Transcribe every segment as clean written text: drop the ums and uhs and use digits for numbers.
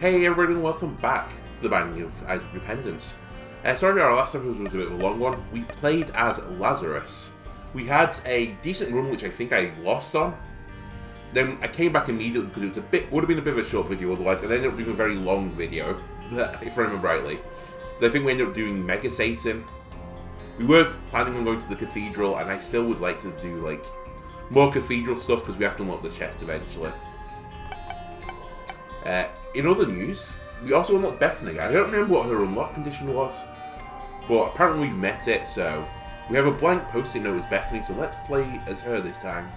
Hey everybody and welcome back to the Binding of Isaac Repentance. Sorry our last episode was a bit of a long one. We played as Lazarus. We had a decent run which I think I lost on. Then I came back immediately because it was would have been a bit of a short video otherwise, and I ended up doing a very long video, if I remember rightly. So I think we ended up doing Mega Satan. We were planning on going to the cathedral, and I still would like to do like more cathedral stuff because we have to unlock the chest eventually. In other news, we also unlocked Bethany. I don't remember what her unlock condition was, but apparently we've met it, so we have a blank post-it note as Bethany, so let's play as her this time.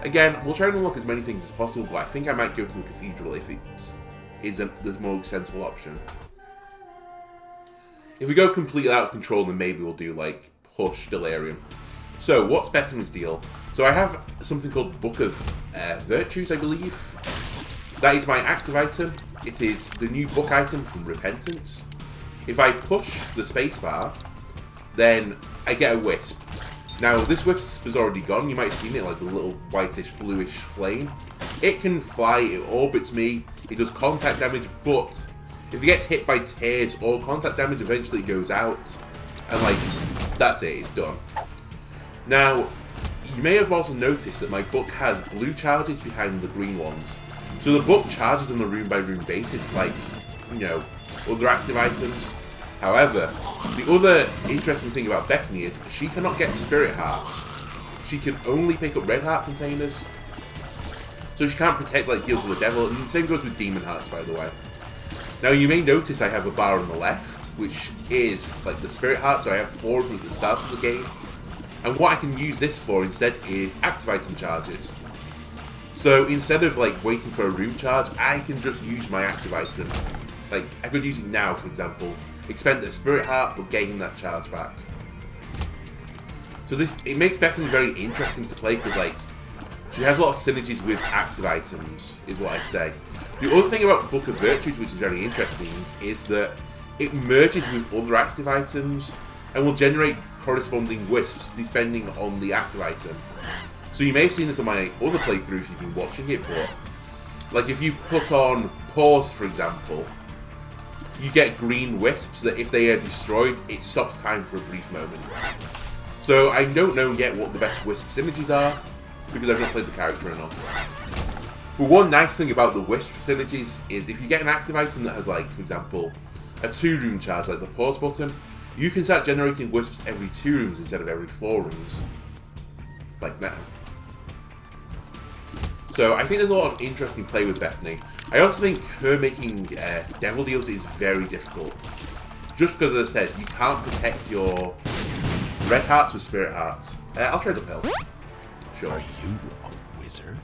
Again, we'll try and unlock as many things as possible, but I think I might go to the cathedral if it is the more sensible option. If we go completely out of control, then maybe we'll do like Hush Delirium. So, what's Bethany's deal? So I have something called Book of Virtues, I believe. That is my active item. It is the new book item from Repentance. If I push the spacebar, then I get a wisp. Now, this wisp is already gone. You might have seen it, like the little whitish, bluish flame. It can fly, it orbits me, it does contact damage, but if it gets hit by tears or contact damage, eventually it goes out. And like, that's it, it's done. Now, you may have also noticed that my book has blue charges behind the green ones. So the book charges on a room-by-room basis, like, you know, other active items. However, the other interesting thing about Bethany is she cannot get spirit hearts. She can only pick up red heart containers. So she can't protect like deals with the devil, and the same goes with demon hearts, by the way. Now you may notice I have a bar on the left, which is like the spirit heart, so I have 4 of them at the start of the game. And what I can use this for instead is active item charges. So instead of like waiting for a room charge, I can just use my active item. Like I could use it now, for example, expend a spirit heart but gain that charge back. So it makes Bethany very interesting to play because like she has a lot of synergies with active items, is what I'd say. The other thing about Book of Virtues, which is very interesting, is that it merges with other active items and will generate corresponding wisps depending on the active item. So you may have seen this on my other playthroughs if you've been watching it, but like if you put on pause, for example, you get green wisps that if they are destroyed, it stops time for a brief moment. So I don't know yet what the best wisp synergies are, because I've not played the character enough. But one nice thing about the wisp synergies is if you get an active item that has like, for example, a 2-room charge like the pause button, you can start generating wisps every 2 rooms instead of every 4 rooms. Like now. So I think there's a lot of interesting play with Bethany. I also think her making devil deals is very difficult. Just because, as I said, you can't protect your red hearts with spirit hearts. I'll trade a pill. Sure. Are you a wizard?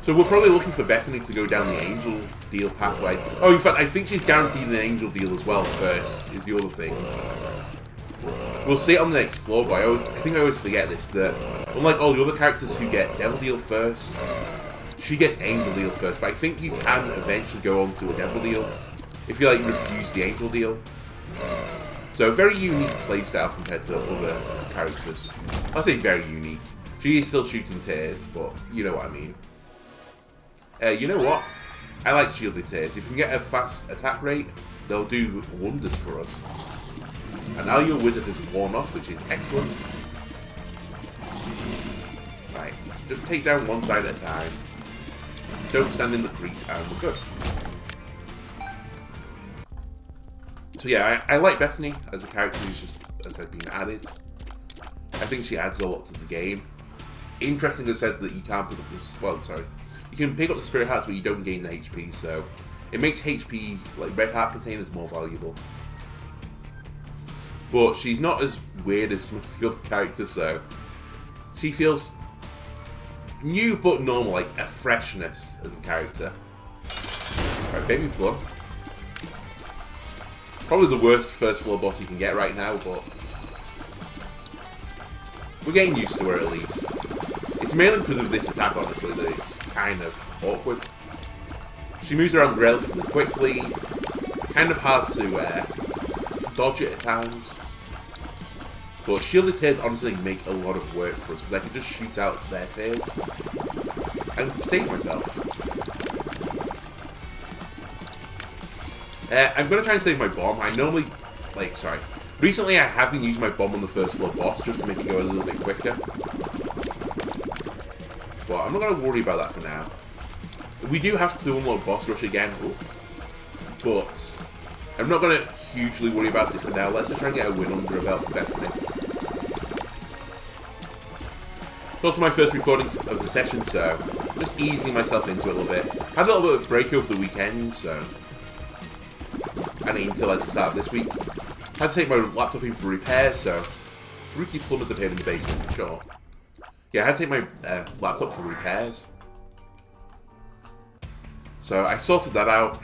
So we're probably looking for Bethany to go down the angel deal pathway. Oh, in fact, I think she's guaranteed an angel deal as well first, is the other thing. We'll see it on the next floor, but I think I always forget this, that unlike all the other characters who get Devil Deal first, she gets Angel Deal first, but I think you can eventually go on to a Devil Deal if you like refuse the Angel Deal. So very unique playstyle compared to other characters. I'll say very unique. She is still shooting tears, but you know what I mean. You know what? I like shielded tears. If you can get a fast attack rate, they'll do wonders for us. And now your wizard has worn off, which is excellent. Right, just take down one side at a time. Don't stand in the creek, and we're good. So yeah, I like Bethany as a character who's just, as I've been added. I think she adds a lot to the game. Interesting to said that you can't pick up the, you can pick up the spirit hearts, but you don't gain the HP, so it makes HP, like red heart containers, more valuable. But she's not as weird as some of the other characters, so she feels new but normal, like a freshness of a character. Right, Baby Plum. Probably the worst first floor boss you can get right now, but we're getting used to her at least. It's mainly because of this attack, honestly, that it's kind of awkward. She moves around relatively quickly, kind of hard to dodge it at times. But shielded tears honestly make a lot of work for us, because I can just shoot out their tears and save myself. I'm going to try and save my bomb. I normally... Recently I have been using my bomb on the first floor boss just to make it go a little bit quicker. But I'm not going to worry about that for now. We do have to unlock boss rush again. Ooh. But I'm not going to hugely worry about it for now. Let's just try and get a win under a belt for Bethany. It's also my first recording of the session, so just easing myself into it a little bit. Had a little bit of a break over the weekend, so... and until like the start of this week. Had to take my laptop in for repairs, so... Freaky plumbers appeared in the basement, for sure. Yeah, I had to take my laptop for repairs. So I sorted that out.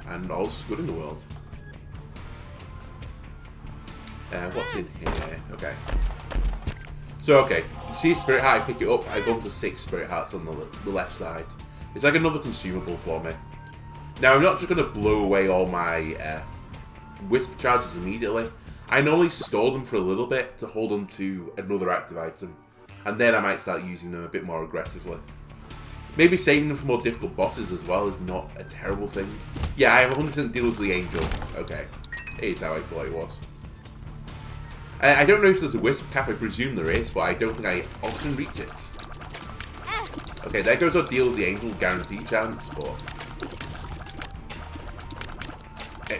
And all's good in the world. What's in here? Okay. So, okay. You see a spirit heart, I pick it up. I've gone to 6 spirit hearts on the left side. It's like another consumable for me. Now, I'm not just going to blow away all my wisp charges immediately. I normally store them for a little bit to hold on to another active item. And then I might start using them a bit more aggressively. Maybe saving them for more difficult bosses as well is not a terrible thing. Yeah, I have 100% deal with the angel. Okay. It is how I thought it was. I don't know if there's a wisp cap, I presume there is, but I don't think I often reach it. Okay, there goes our deal with the angel guarantee chance, but...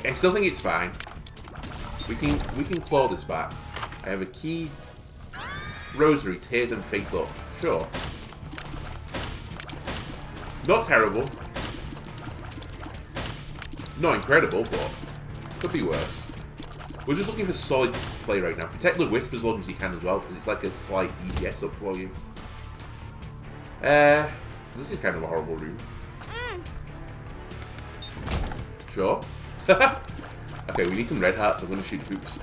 I still think it's fine. We can claw this back. I have a key, rosary, tears, and faith up. Sure. Not terrible. Not incredible, but could be worse. We're just looking for solid play right now. Protect the wisp as long as you can as well, because it's like a slight DPS up for you. This is kind of a horrible room. Sure. Okay, we need some red hearts, so I'm going to shoot hoops.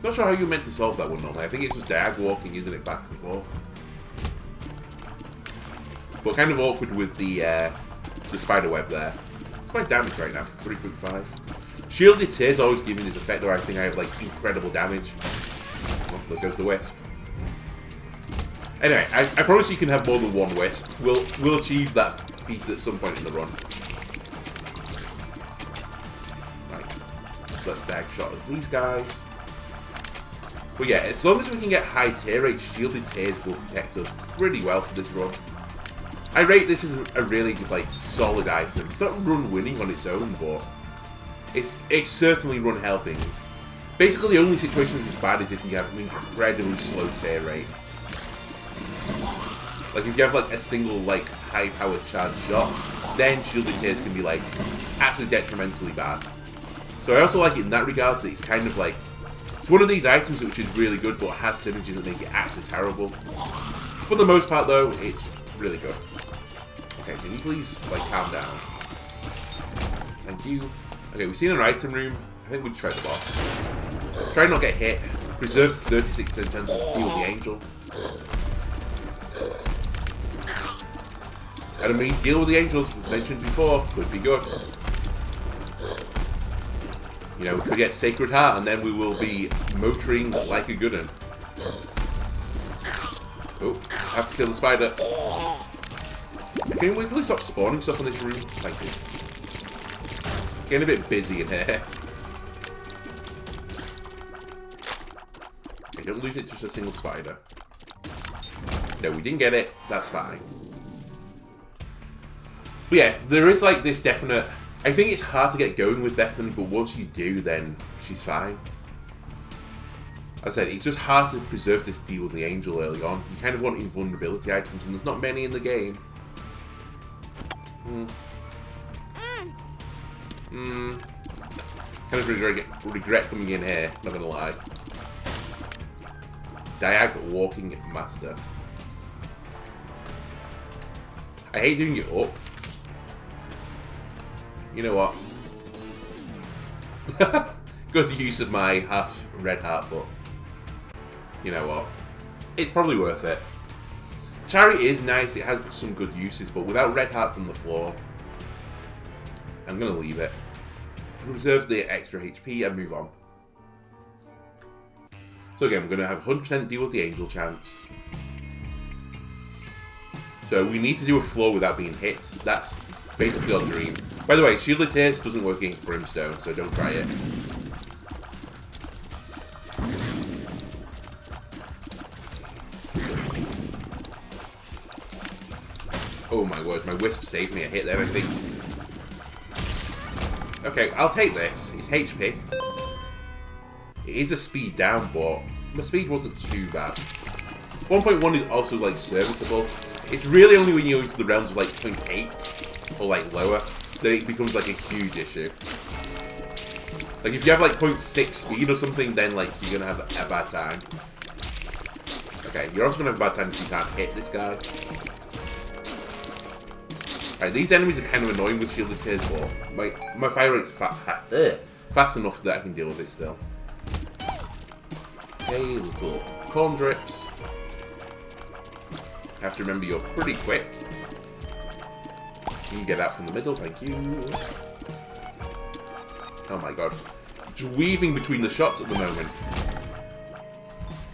Not sure how you're meant to solve that one normally. I think it's just diag walking, isn't it, back and forth. But kind of awkward with the spider web there. It's quite damage right now, 3.5. Shielded Tears always giving this effect where I think I have like incredible damage. Oh, there goes the wisp. Anyway, I promise you can have more than one wisp. We'll achieve that feat at some point in the run. Right. Let's bag shot at these guys. But yeah, as long as we can get high tear rates, Shielded Tears will protect us pretty well for this run. I rate this as a really like solid item. It's not run winning on its own, but it's certainly run helping. Basically, the only situation that's bad is if you have an incredibly slow tear rate. Like if you have like a single like high powered charge shot, then Shielded Tears can be like actually detrimentally bad. So I also like it in that regard that it's kind of like it's one of these items which is really good but has synergies that make it actually terrible. For the most part though, it's really good. Okay, can you please, like, calm down? Thank you. Okay, we've seen an item room. I think we'll try the boss. Try not to get hit. Preserve 36% chance to heal the angel. And I mean, deal with the angels, as mentioned before, could be good. You know, we could get Sacred Heart, and then we will be motoring like a good one. Oh, I have to kill the spider. Can we please stop spawning stuff in this room? Thank you. Getting a bit busy in here. Okay, don't lose it to just a single spider. No, we didn't get it. That's fine. But yeah, there is like this definite... I think it's hard to get going with Bethany, but once you do, then she's fine. As I said, it's just hard to preserve this deal with the angel early on. You kind of want invulnerability items, and there's not many in the game. Kind of regret coming in here, not gonna lie. Diag Walking Master. I hate doing it up. You know what? Good use of my half red heart, but you know what? It's probably worth it. Chariot is nice, it has some good uses, but without red hearts on the floor, I'm going to leave it. Reserve the extra HP and move on. So again, we're going to have 100% deal with the angel chance. So we need to do a floor without being hit. That's basically our dream. By the way, Shielded Tears doesn't work against Brimstone, so don't try it. Oh my word, my Wisp saved me a hit there, I think. Okay, I'll take this. It's HP. It is a speed down, but my speed wasn't too bad. 1.1 is also, like, serviceable. It's really only when you go into the realms of, like, 0.8 or, like, lower that it becomes, like, a huge issue. Like, if you have, like, 0.6 speed or something, then, like, you're gonna have a bad time. Okay, you're also gonna have a bad time if you can't hit this guy. Right, these enemies are kind of annoying with Shielded Tears, but my fire rate's fast enough that I can deal with it still. Okay, little corn drips. Have to remember you're pretty quick. You can get out from the middle, thank you. Oh my god. Just weaving between the shots at the moment.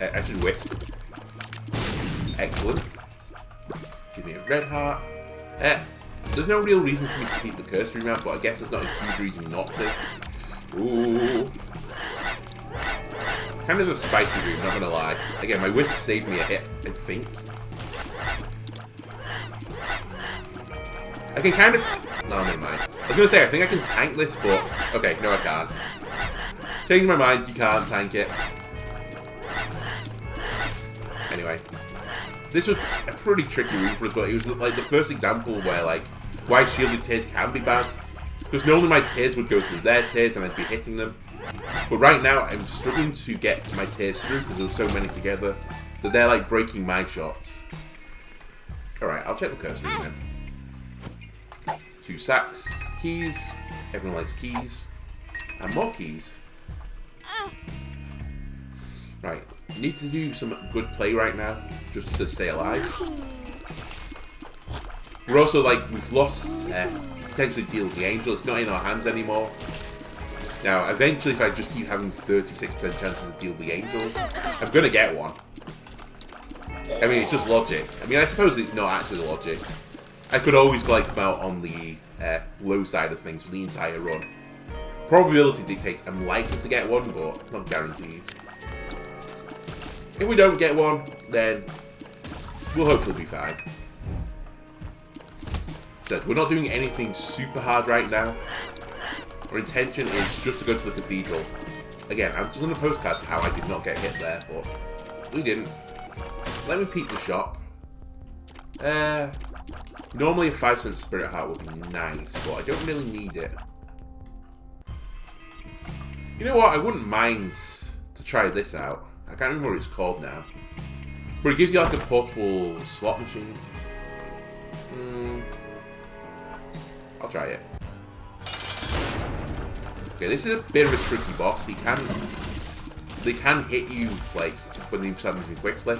I should wisp. Excellent. Give me a red heart. There's no real reason for me to keep the cursory map, but I guess there's not a huge reason not to. Ooh. Kind of a spicy room, not gonna lie. Again, my wisp saved me a hit, I think. I can kind of... No, never mind. I was gonna say, I think I can tank this, but... Okay, no I can't. Changed my mind, you can't tank it. Anyway. This was a pretty tricky room for us, but it was like the first example where, like, why Shielded Tears can be bad. Because normally my tears would go through their tears and I'd be hitting them. But right now, I'm struggling to get my tears through because there's so many together that they're, like, breaking my shots. Alright, I'll check the cursory then. 2 sacks, keys, everyone likes keys, and more keys. Right, need to do some good play right now, just to stay alive. We're also, like, we've lost potentially Deal with the Angel. It's not in our hands anymore. Now, eventually, if I just keep having 36% chances of Deal with the Angels, I'm gonna get one. I mean, it's just logic. I mean, I suppose it's not actually logic. I could always, like, come out on the low side of things for the entire run. Probability dictates I'm likely to get one, but not guaranteed. If we don't get one, then we'll hopefully be fine. So, we're not doing anything super hard right now. Our intention is just to go to the cathedral. Again, I'm just going to postcast how I did not get hit there, but we didn't. Let me peek the shop. Normally a 5-cent Spirit Heart would be nice, but I don't really need it. You know what? I wouldn't mind to try this out. I can't remember what it's called now. But it gives you like a portable slot machine. I'll try it. Okay, this is a bit of a tricky boss. They can hit you, like, when they start moving quickly.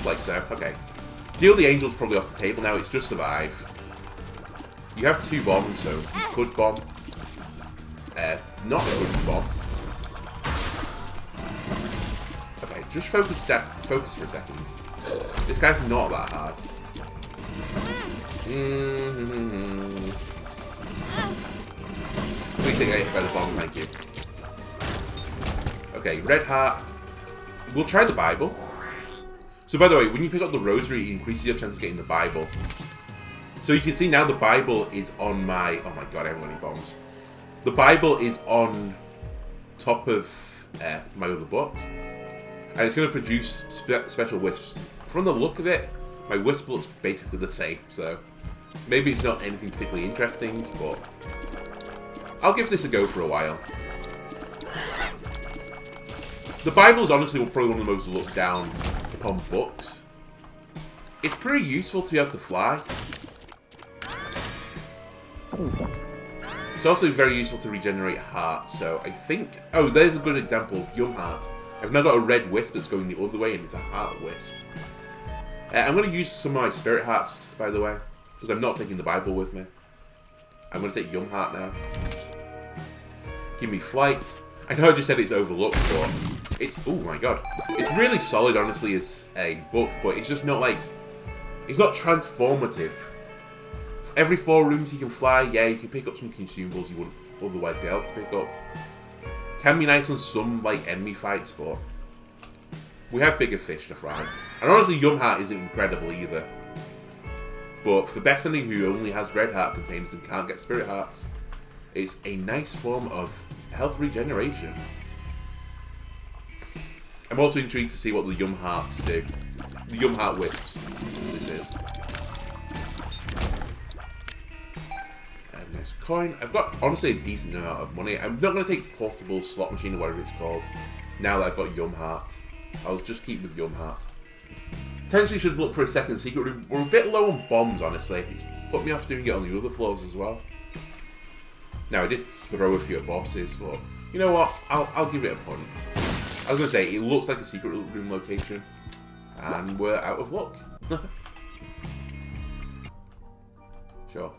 Like so. Okay. Deal the Angel's probably off the table now. It's just survive. You have 2 bombs, so you could bomb. Not a good bomb. Okay, just focus for a second. This guy's not that hard. Please take a hit by the bomb, thank you. Okay, red heart. We'll try the Bible. So, by the way, when you pick up the rosary, it increases your chance of getting the Bible. So you can see now the Bible is on my... Oh my god, I haven't got any bombs. The Bible is on top of my other book. And it's going to produce special wisps. From the look of it, my wisp looks basically the same. So, maybe it's not anything particularly interesting, but... I'll give this a go for a while. The Bible is honestly probably one of the most looked down upon books. It's pretty useful to be able to fly. It's also very useful to regenerate hearts, so I think... Oh, there's a good example of Young Heart. I've now got a red wisp that's going the other way, and it's a heart wisp. I'm going to use some of my Spirit Hearts, by the way, because I'm not taking the Bible with me. I'm going to take Young Heart now. Give me Flight. I know I just said it's overlooked, but It's, oh my god. It's really solid, honestly, as a book, but it's just not like, it's not transformative. Every 4 rooms you can fly, yeah, you can pick up some consumables you wouldn't otherwise be able to pick up. Can be nice on some, like, enemy fights, but we have bigger fish to fry. And honestly, Yum Heart isn't incredible either. But for Bethany, who only has red heart containers and can't get spirit hearts, it's a nice form of health regeneration. I'm also intrigued to see what the Yum Hearts do. The Yum Heart Wisps, this is. And nice coin. I've got, honestly, a decent amount of money. I'm not going to take Portable Slot Machine or whatever it's called, now that I've got Yum Heart. I'll just keep with Yum Heart. Potentially should look for a second secret room. We're a bit low on bombs, honestly. It's put me off doing it on the other floors as well. Now, I did throw a few at bosses, but you know what? I'll give it a punt. I was going to say, it looks like a secret room location, and we're out of luck. Sure.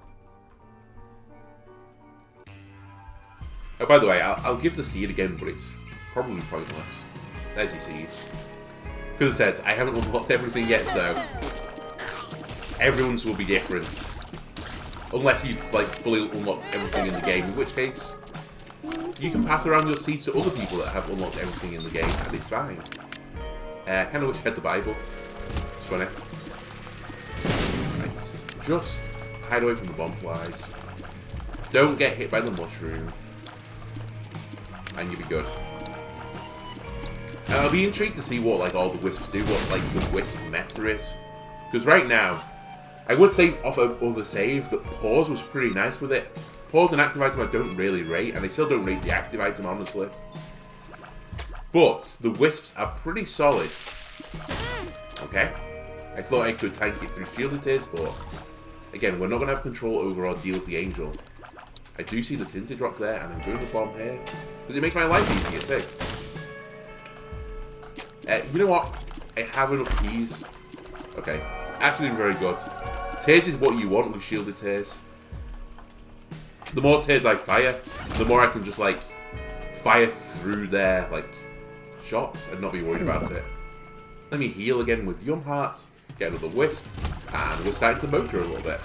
Oh, by the way, I'll give the seed again, but it's probably pointless. There's your seed. Because I said, I haven't unlocked everything yet, so everyone's will be different. Unless you've like fully unlocked everything in the game, in which case you can pass around your seed to other people that have unlocked everything in the game, and it's fine. Kind of wish I had the Bible. It's funny. Right. Just hide away from the bomb flies. Don't get hit by the mushroom. And you'll be good. I'll be intrigued to see what like all the wisps do, what like the wisp meta is. Because right now, I would say off of other save that pause was pretty nice with it. Pause and active item I don't really rate, and I still don't rate the active item honestly. But the wisps are pretty solid. Okay. I thought I could tank it through shielded tears, but again, we're not gonna have control over our deal with the angel. I do see the tinted rock there, and I'm doing the bomb here. Because it makes my life easier too. You know what? I have enough keys. Okay. Actually very good. Tears is what you want with shielded tears. The more tears I fire, the more I can just like fire through their like shots and not be worried about it. Let me heal again with Yum Hearts, get another wisp, and we're starting to motor a little bit.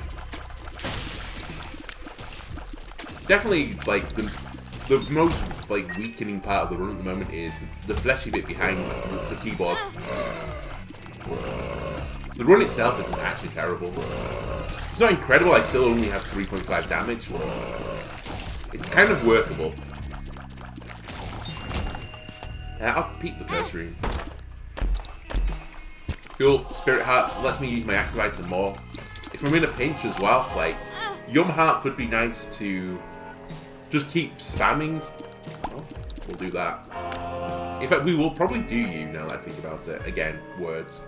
Definitely like the most like weakening part of the run at the moment is the fleshy bit behind the keyboard. The run itself isn't actually terrible. It's not incredible, I still only have 3.5 damage. It's kind of workable. I'll peek the curse room. Cool, Spirit Hearts lets me use my active item more. If I'm in a pinch as well, like, Yum Heart could be nice to just keep spamming. Oh, we'll do that. In fact, we will probably do you now that I think about it. Again, words.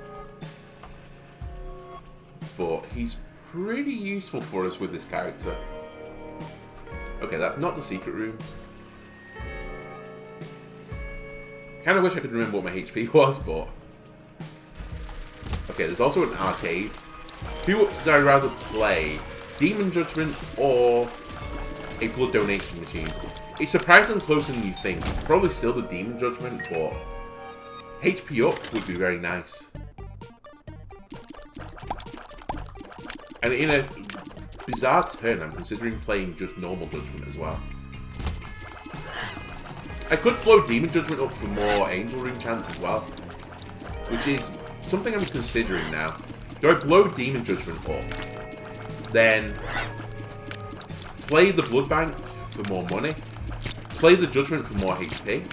But he's pretty useful for us with this character. Okay, that's not the secret room. Kind of wish I could remember what my HP was, but... Okay, there's also an arcade. Who would I rather play? Demon Judgment or a blood donation machine? It's surprisingly closer than you think. It's probably still the Demon Judgment, but HP up would be very nice. And in a bizarre turn, I'm considering playing just normal Judgment as well. I could blow Demon Judgment up for more Angel Room chance as well, which is something I'm considering now. Do I blow Demon Judgment up, then play the Blood Bank for more money, play the Judgment for more HP?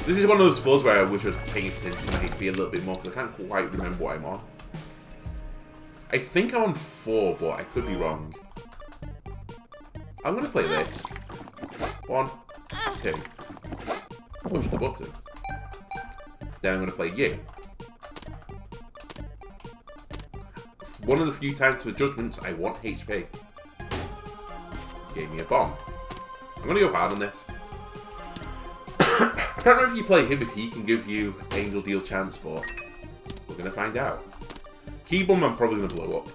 This is one of those floors where I wish I was paying attention to my HP a little bit more, because I can't quite remember what I'm on. I think I'm on 4, but I could be wrong. I'm going to play this. 1, 2. Push the button. Then I'm going to play you. One of the few times for judgments, I want HP. Gave me a bomb. I'm going to go hard on this. I can't remember if you play him, if he can give you Angel Deal chance, but we're going to find out. Key Bomb I'm probably going to blow up.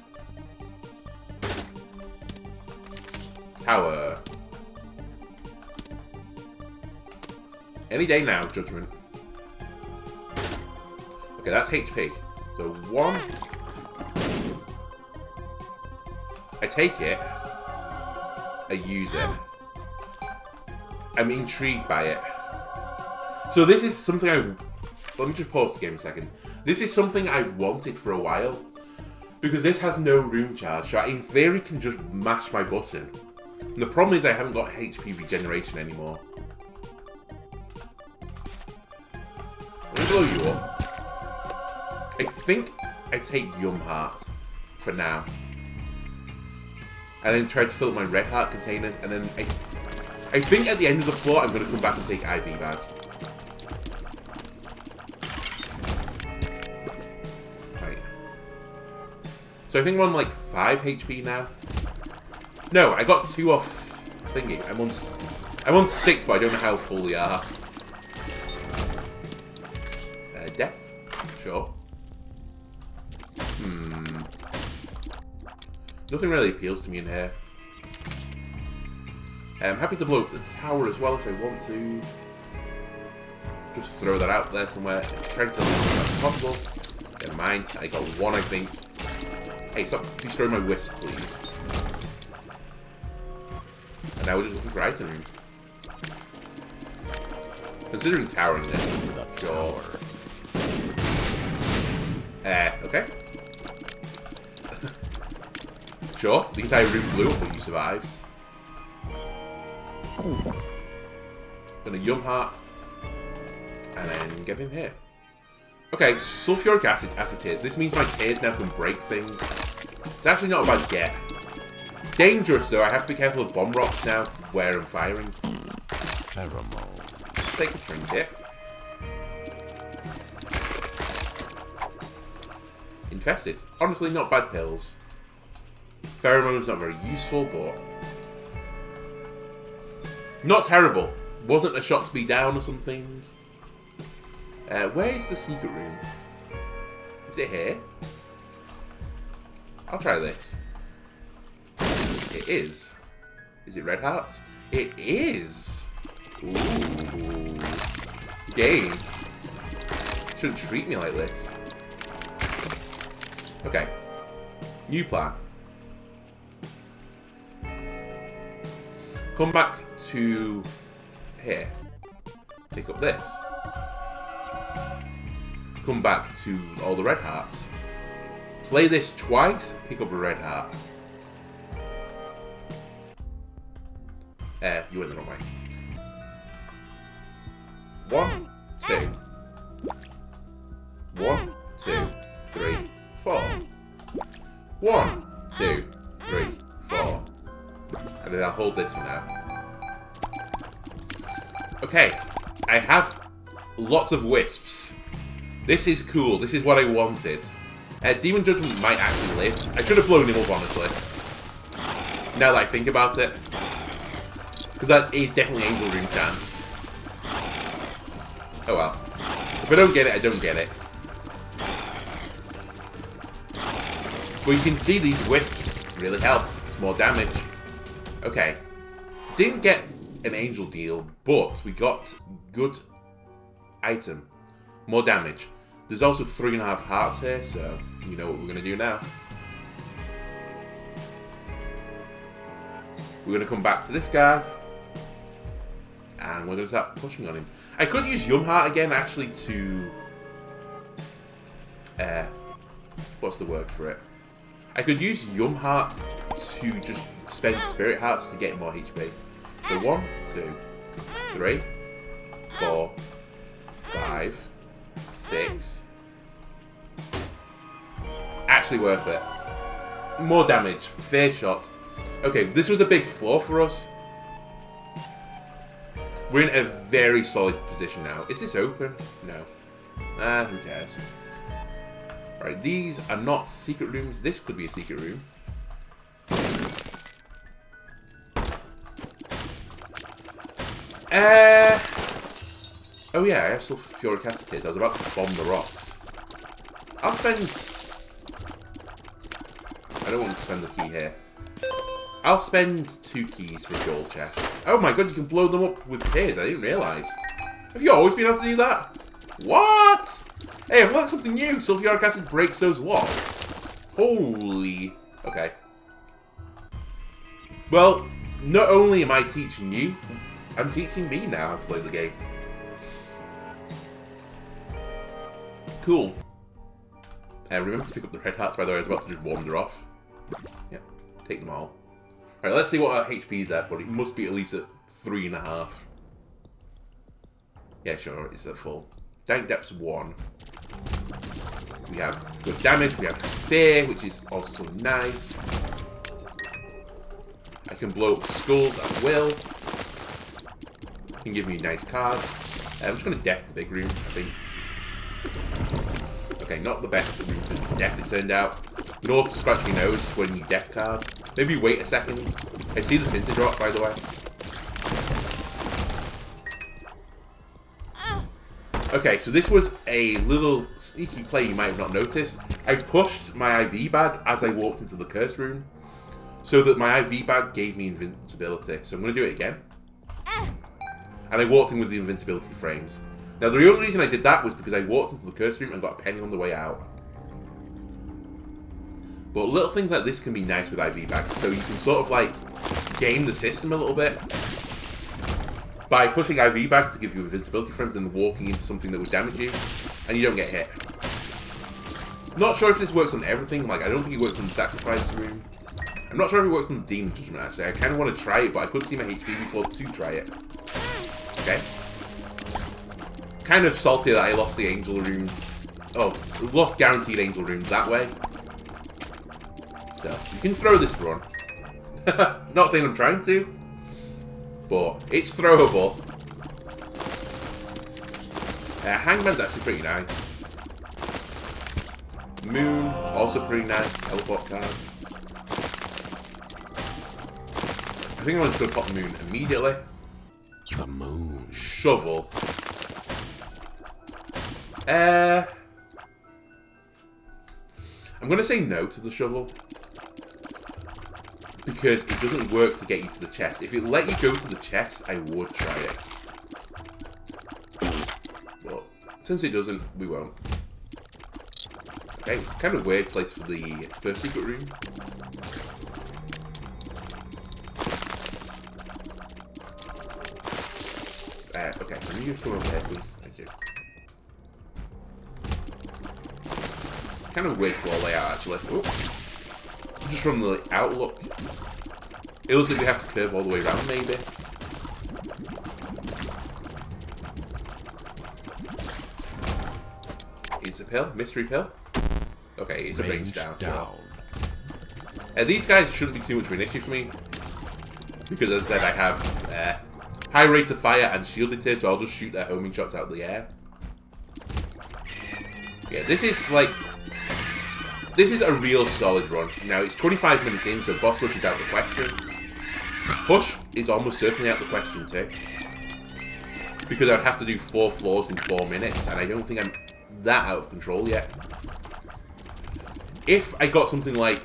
Tower. Any day now, Judgment. Okay, that's HP. So 1. I take it. I use it. I'm intrigued by it. So this is something let me just pause the game a second. This is something I've wanted for a while. Because this has no room charge, so I in theory can just mash my button. And the problem is I haven't got HP regeneration anymore. Let me blow you up. I think I take Yum Heart for now. And then try to fill up my Red Heart containers, and then I think at the end of the floor I'm going to come back and take IV Badge. Right. So I think I'm on like 5 HP now. No, I got 2 off thingy. I'm on 6, but I don't know how full they are. Death? Sure. Nothing really appeals to me in here. I'm happy to blow up the tower as well if I want to. Just throw that out there somewhere. Try to kill as much as possible. Never mind. I got 1, I think. Hey, stop destroying my wisp, please. And now we're just looking for item room. Considering towering this, sure. Okay. Sure, the entire room blew up, but you survived. Gonna Yum Heart. And then get in here. Okay, sulfuric acid tears. This means my tears now can break things. It's actually not a bad get. Dangerous though, I have to be careful of bomb rocks now where I'm firing. Pheromone. Take a trinket. Infested. Honestly, not bad pills. Pheromone's not very useful, but not terrible. Wasn't a shot speed down or something. Where is the secret room? Is it here? I'll try this. It is. Is it red hearts? It is. Ooh. Game. Shouldn't treat me like this. Okay. New plan. Come back to here. Pick up this. Come back to all the red hearts. Play this twice, pick up a red heart. You went the wrong way. 1, 2. 1, 2, 3, 4. 1, 2, 3, 4. And then I'll hold this for now. Okay, I have lots of wisps. This is cool. This is what I wanted. Demon Judgment might actually live. I should have blown him up, honestly. Now that I think about it. Because that is definitely Angel Room chance. Oh well. If I don't get it, I don't get it. But you can see these wisps really help. It's more damage. Okay. Didn't get an angel deal, but we got good item. More damage. There's also 3.5 hearts here, so you know what we're going to do now. We're going to come back to this guy. And we're going to start pushing on him. I could use Yum Heart again, actually, to... what's the word for it? I could use Yum Heart to just spend Spirit Hearts to get more HP. So 1, 2, 3, 4, 5, 6. Actually worth it. More damage. Fair shot. Okay, this was a big flaw for us. We're in a very solid position now. Is this open? No. Who cares? Right, these are not secret rooms. This could be a secret room. Oh yeah, I have sulfuric acid tears. I was about to bomb the rocks. I'll spend... I don't want to spend the key here. I'll spend 2 keys for a gold chest. Oh my god, you can blow them up with tears. I didn't realise. Have you always been able to do that? What? Hey, I've learned something new. Sulfuric acid breaks those locks. Holy... Okay. Well, not only am I teaching you, I'm teaching me now how to play the game. Cool. Remember to pick up the red hearts, by the way. I was about to just wander off. Yep, take them all. Alright, let's see what our HP is at, but it must be at least at 3.5. Yeah, sure, it's at full. Dank Depth's 1. We have good damage, we have fear, which is also nice. I can blow up skulls at will. Can give me nice cards. I'm just going to death the big room, I think. Okay, not the best room for death, it turned out. Nor to scratch your nose when you death cards. Maybe wait a second. I see the tinted rock, by the way. Okay, so this was a little sneaky play you might have not noticed. I pushed my IV bag as I walked into the curse room, so that my IV bag gave me invincibility. So I'm going to do it again. And I walked in with the invincibility frames. Now the only reason I did that was because I walked into the curse room and got a penny on the way out. But little things like this can be nice with IV bags, so you can sort of like game the system a little bit by pushing IV bag to give you invincibility frames and walking into something that would damage you, and you don't get hit. Not sure if this works on everything. Like, I don't think it works on the sacrifice room. I'm not sure if it works on the demon judgment actually. I kind of want to try it, but I couldn't see my HP before to try it. Okay. Kind of salty that I lost the angel room. Oh, lost guaranteed angel room that way. So, you can throw this run. Not saying I'm trying to, but it's throwable. Hangman's actually pretty nice. Moon, also pretty nice. Teleport card. I think I'm just going to pop Moon immediately. The moon. Shovel. I'm going to say no to the shovel. Because it doesn't work to get you to the chest. If it let you go to the chest, I would try it. But since it doesn't, we won't. Okay, kind of weird place for the first secret room. Okay, can you just come over here, please? Thank you. Kind of weird floor layout, actually. Oh. Just from the outlook. It looks like we have to curve all the way around, maybe. It's a pill? Mystery pill? Okay, it's a range down. These guys shouldn't be too much of an issue for me. Because as I said, I have high rate of fire and shielded here, so I'll just shoot their homing shots out of the air. Yeah, this is like... This is a real solid run. Now, it's 25 minutes in, so boss push is out of the question. Push is almost certainly out of the question too. Because I'd have to do 4 floors in 4 minutes, and I don't think I'm that out of control yet. If I got something like...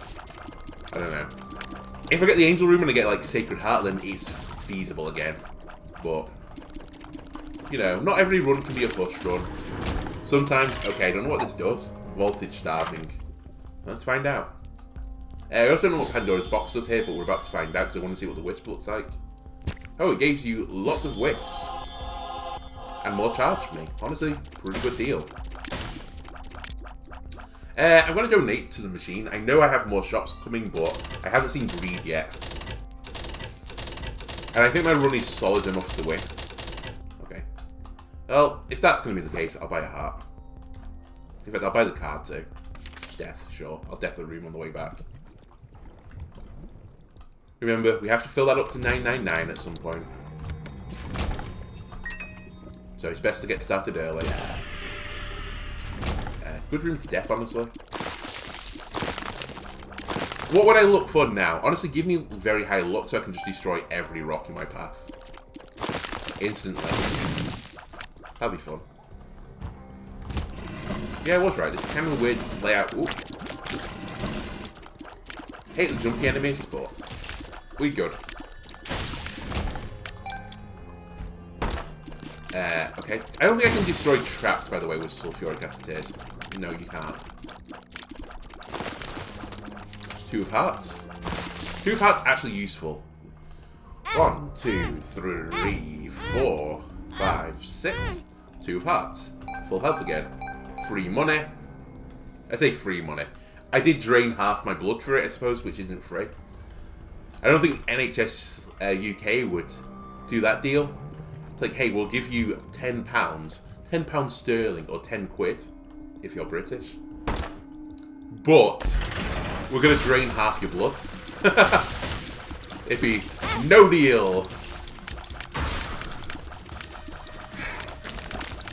I don't know. If I get the Angel Room and I get, like, Sacred Heart, then it's feasible again. But, you know, not every run can be a push run. Sometimes... Okay, I don't know what this does. Voltage starving. Let's find out. I also don't know what Pandora's box does here, but we're about to find out because I want to see what the wisp looks like. Oh, it gives you lots of wisps. And more charge for me. Honestly, pretty good deal. I'm going to donate to the machine. I know I have more shops coming, but I haven't seen greed yet. And I think my run is solid enough to win. Okay. Well, if that's going to be the case, I'll buy a heart. In fact, I'll buy the card too. Death, sure. I'll death the room on the way back. Remember, we have to fill that up to 999 at some point. So it's best to get started early. Good room for death, honestly. What would I look for now? Honestly, give me very high luck so I can just destroy every rock in my path. Instantly. That'll be fun. Yeah, I was right. This is kind of a weird layout. Ooh. Hate the jumpy enemies, but we good. Okay. I don't think I can destroy traps, by the way, with sulfuric acetate. No, you can't. 2 of hearts. 2 of hearts actually useful. 1, 2, 3, 4, 5, 6. 2 of hearts. Full health again. Free money. I say free money. I did drain half my blood for it, I suppose, which isn't free. I don't think NHS UK would do that deal. It's like, hey, we'll give you £10. £10 sterling or 10 quid if you're British. But we're going to drain half your blood. It'd be no deal.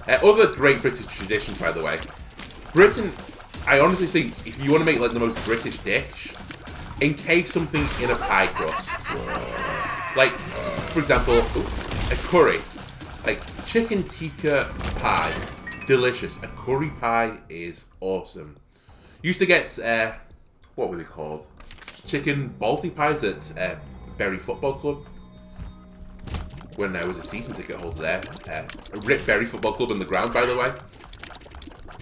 Other great British traditions, by the way. Britain, I honestly think if you want to make like the most British dish, encase something in a pie crust. Like, for example, a curry. Like, chicken tikka pie. Delicious. A curry pie is awesome. Used to get, what were they called? Chicken Balti pies at Bury Football Club. When I was a season ticket holder there. Rip Bury Football Club in the ground, by the way.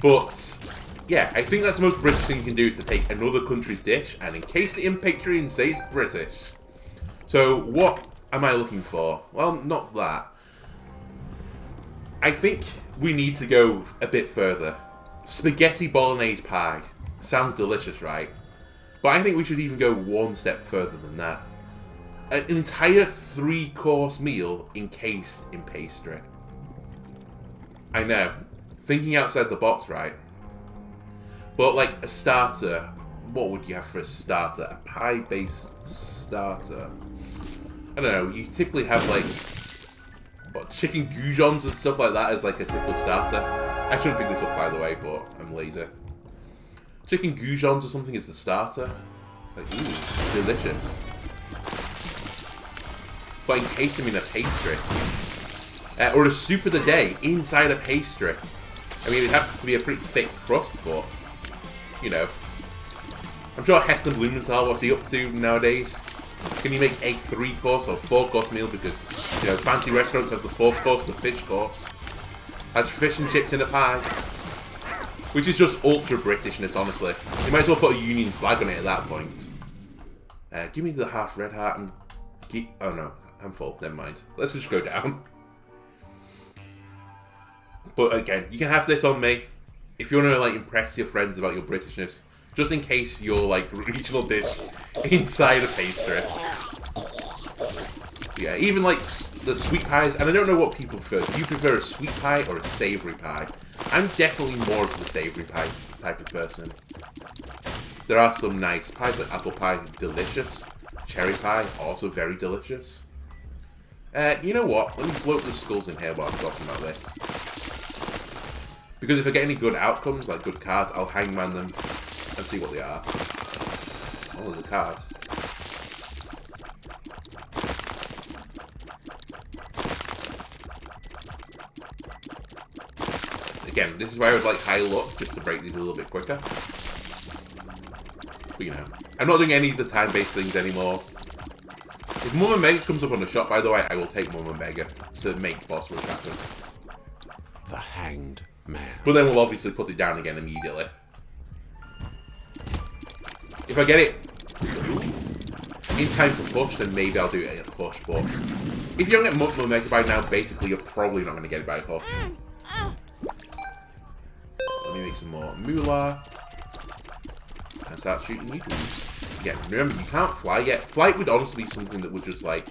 But, yeah, I think that's the most British thing you can do is to take another country's dish and encase it in picture and say it's British. So, what am I looking for? Well, not that. I think we need to go a bit further. Spaghetti bolognese pie. Sounds delicious, right? But I think we should even go one step further than that. An entire 3-course meal encased in pastry. I know. Thinking outside the box, right? But like a starter, what would you have for a starter? A pie-based starter? I don't know, you typically have like what, chicken goujons and stuff like that as like a typical starter. I shouldn't pick this up, by the way, but I'm lazy. Chicken goujons or something is the starter. It's like, ooh, delicious. But encase them in a pastry. Or a soup of the day inside a pastry. I mean, it'd have to be a pretty thick crust, but, you know. I'm sure Heston Blumenthal, what's he up to nowadays? Can you make a 3-course or 4-course meal? Because, you know, fancy restaurants have the 4th course, the fish course. Has fish and chips in a pie. Which is just ultra Britishness, honestly. You might as well put a Union flag on it at that point. Give me the half red heart and... Oh no, I'm full. Never mind. Let's just go down. But again, you can have this on me. If you want to like impress your friends about your Britishness. Just in case your like regional dish inside a pastry. Yeah, even like the sweet pies. And I don't know what people prefer. Do you prefer a sweet pie or a savoury pie? I'm definitely more of the savoury pie type of person. There are some nice pies, like apple pie, delicious. Cherry pie, also very delicious. You know what? Let me blow up the skulls in here while I'm talking about this. Because if I get any good outcomes, like good cards, I'll hangman them and see what they are. Oh, there's a card. Again, this is why I would like high luck, just to break these a little bit quicker. But you know, I'm not doing any of the time-based things anymore. If Mum and Mega comes up on the shop, by the way, I will take Mum and Mega to make boss rush happen. The Hanged Man. But then we'll obviously put it down again immediately. If I get it in time for push, then maybe I'll do it at a push. But if you don't get Mum and Mega by now, basically you're probably not going to get it by a push. Let me make some more moolah. And start shooting you. Again, remember, you can't fly yet. Flight would honestly be something that would just, like,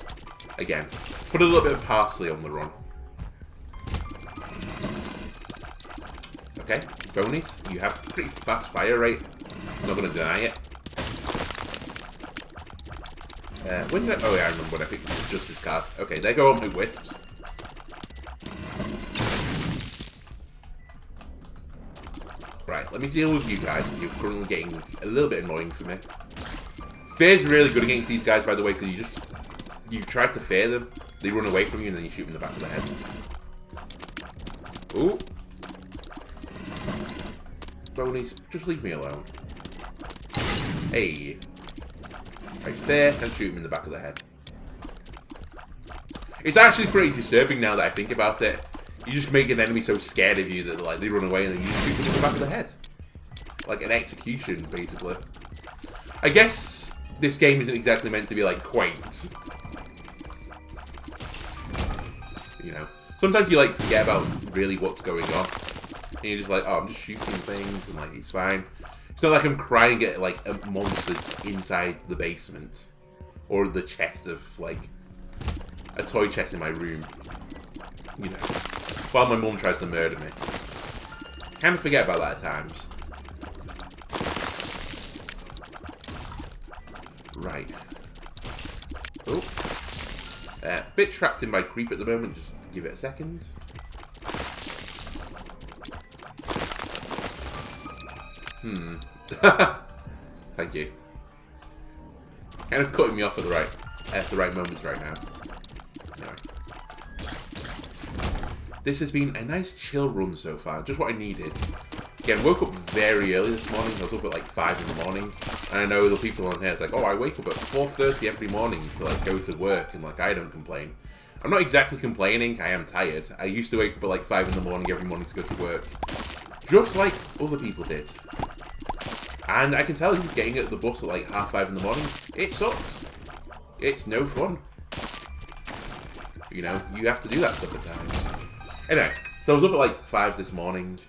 again, put a little bit of parsley on the run. Okay, Bonies, you have a pretty fast fire rate. I'm not going to deny it. When did I... Oh, yeah, I remember when I picked the Justice card. Okay, there go all my wisps. Right, let me deal with you guys, because you're currently getting a little bit annoying for me. Fear's really good against these guys, by the way, because you try to fear them, they run away from you, and then you shoot them in the back of the head. Ooh. Bronies, just leave me alone. Hey. Right there, and shoot him in the back of the head. It's actually pretty disturbing now that I think about it. You just make an enemy so scared of you that like they run away and then you just shoot them in the back of the head. Like an execution, basically. I guess this game isn't exactly meant to be like quaint. You know, sometimes you like forget about really what's going on, and you're just like, oh, I'm just shooting things, and like it's fine. It's not like I'm crying at like monsters inside the basement or the chest of like a toy chest in my room. You know, while my mum tries to murder me. Kind of forget about that at times. Right. Oh. Bit trapped in my creep at the moment. Just give it a second. Thank you. Kind of cutting me off at the right moments right now. Anyway. This has been a nice chill run so far. Just what I needed. Again, woke up very early this morning. I was up at like 5 in the morning. And I know the people on here, it's like, oh, I wake up at 4:30 every morning to like go to work, and like I don't complain. I'm not exactly complaining, I am tired. I used to wake up at like 5 in the morning every morning to go to work. Just like other people did. And I can tell you, getting at the bus at like 5:30 in the morning, it sucks. It's no fun. You know, you have to do that stuff at times. Anyway, so I was up at like 5 this morning.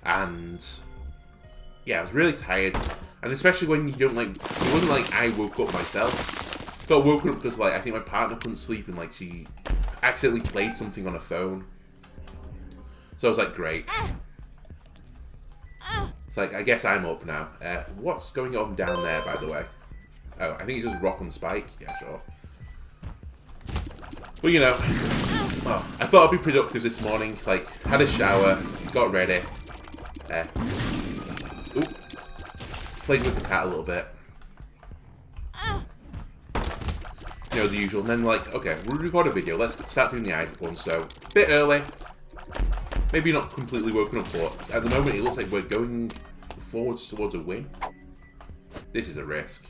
And yeah, I was really tired. And especially when you don't like, it wasn't like I woke up myself. Got woken up because like, I think my partner couldn't sleep and like she accidentally played something on her phone. So I was like, great. It's like, I guess I'm up now. What's going on down there, by the way? Oh, I think it's just rock and spike. Yeah, sure. But you know, well, I thought I'd be productive this morning. Like, had a shower, got ready. Played with the cat a little bit. You know, the usual. And then like, okay, we'll record a video. Let's start doing the Isaac one. So, a bit early. Maybe not completely woken up, but at the moment it looks like we're going forwards towards a win. This is a risk.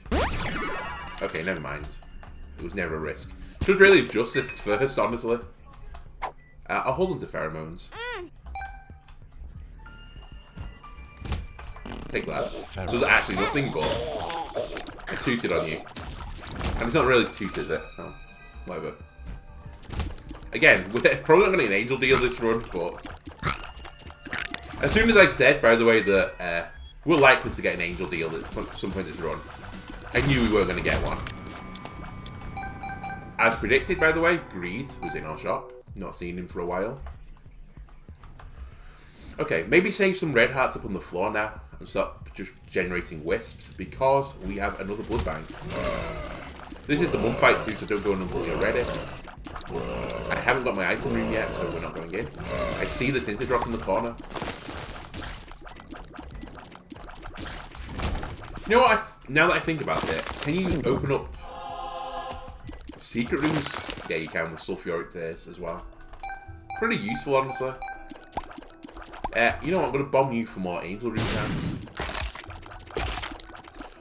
Okay, never mind. It was never a risk. Should really adjust this first, honestly. I'll hold on to pheromones. Take that. So there's actually nothing, but I tooted on you. And it's not really toot, is it? Oh, whatever. Again, we're probably not going to get an angel deal this run, but as soon as I said, by the way, that we're likely to get an angel deal at some point this run, I knew we were going to get one. As predicted, by the way, Greed was in our shop. Not seen him for a while. Okay, maybe save some red hearts up on the floor now and stop just generating wisps, because we have another blood bank. This is the mum fight too, so don't go in until you're ready. I haven't got my item room yet, so we're not going in. I see the tinted rock in the corner. You know what, now that I think about it, can you open up secret rooms? Yeah, you can with sulfuric tears as well. Pretty useful, honestly. You know what, I'm going to bomb you for more angel room chance.